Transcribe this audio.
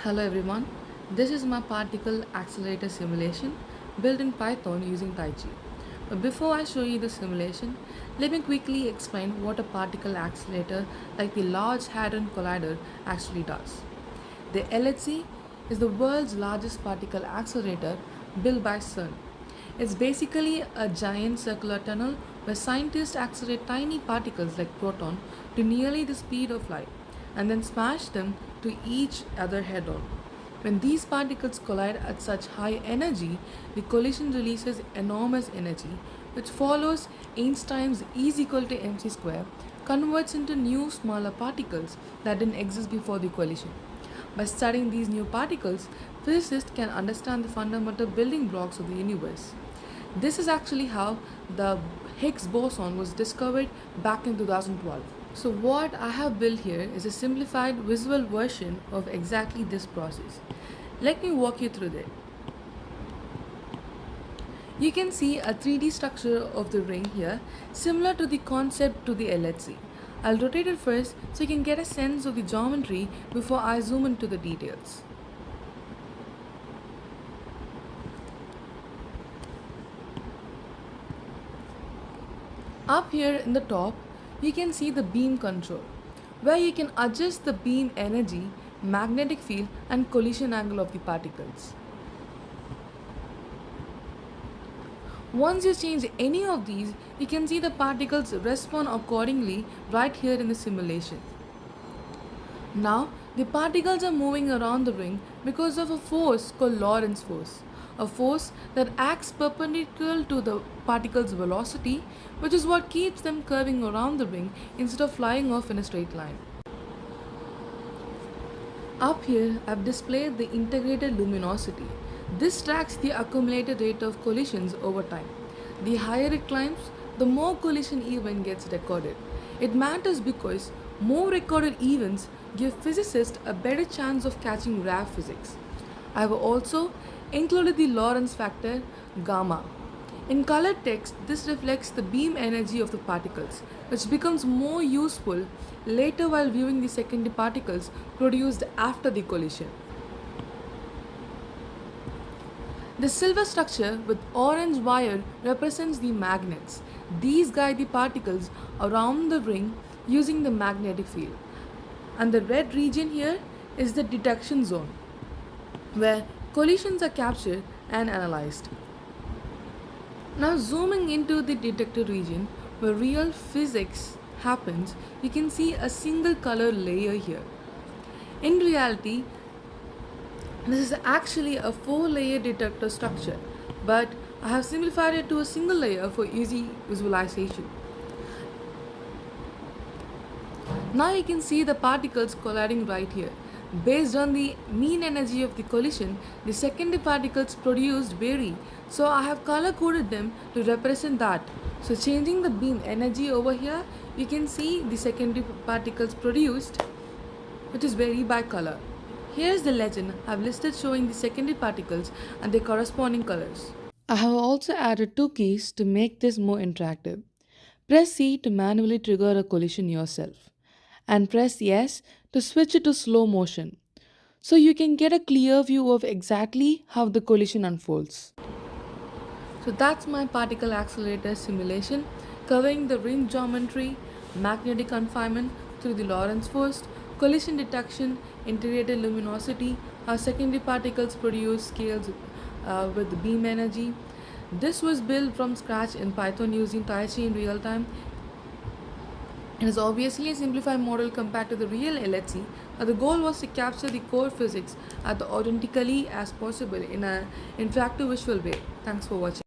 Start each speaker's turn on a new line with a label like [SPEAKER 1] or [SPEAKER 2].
[SPEAKER 1] Hello everyone, this is my particle accelerator simulation built in Python using TaiChi. But before I show you the simulation, let me quickly explain what a particle accelerator like the Large Hadron Collider actually does. The LHC is the world's largest particle accelerator built by CERN. It's basically a giant circular tunnel where scientists accelerate tiny particles like proton to nearly the speed of light and then smash them to each other head on. When these particles collide at such high energy, the collision releases enormous energy, which follows Einstein's E is equal to mc square, converts into new smaller particles that didn't exist before the collision. By studying these new particles, physicists can understand the fundamental building blocks of the universe. This is actually how the Higgs boson was discovered back in 2012. So what I have built here is a simplified visual version of exactly this process. Let me walk you through that. You can see a 3D structure of the ring here, similar to the concept to the LHC. I'll rotate it first so you can get a sense of the geometry before I zoom into the details. Up here in the top, you can see the beam control, where you can adjust the beam energy, magnetic field and collision angle of the particles. Once you change any of these, you can see the particles respond accordingly right here in the simulation. Now, the particles are moving around the ring because of a force called Lorentz force, a force that acts perpendicular to the particle's velocity, which is what keeps them curving around the ring instead of flying off in a straight line. Up here, I've displayed the integrated luminosity. This tracks the accumulated rate of collisions over time. The higher it climbs, the more collision event gets recorded. It matters because more recorded events give physicists a better chance of catching rare physics. I have also included the Lorentz factor gamma. In colored text, this reflects the beam energy of the particles, which becomes more useful later while viewing the secondary particles produced after the collision. The silver structure with orange wire represents the magnets. These guide the particles around the ring using the magnetic field. And the red region here is the detection zone, where collisions are captured and analyzed. Now zooming into the detector region where real physics happens, you can see a single color layer here. In reality, this is actually a 4-layer detector structure, but I have simplified it to a single layer for easy visualization. Now you can see the particles colliding right here. Based on the mean energy of the collision, the secondary particles produced vary, so I have color coded them to represent that. So changing the beam energy over here, you can see the secondary particles produced, which is vary by color. Here is the legend I've listed showing the secondary particles and their corresponding colors. I have also added 2 keys to make this more interactive. Press C to manually trigger a collision yourself, and press yes to switch it to slow motion, so you can get a clear view of exactly how the collision unfolds. So that's my particle accelerator simulation covering the ring geometry, magnetic confinement through the Lorentz force, collision detection, integrated luminosity, how secondary particles produce scales with the beam energy. This was built from scratch in Python using TaiChi in real time. It is obviously a simplified model compared to the real LHC, but the goal was to capture the core physics as authentically as possible in an interactive visual way. Thanks for watching.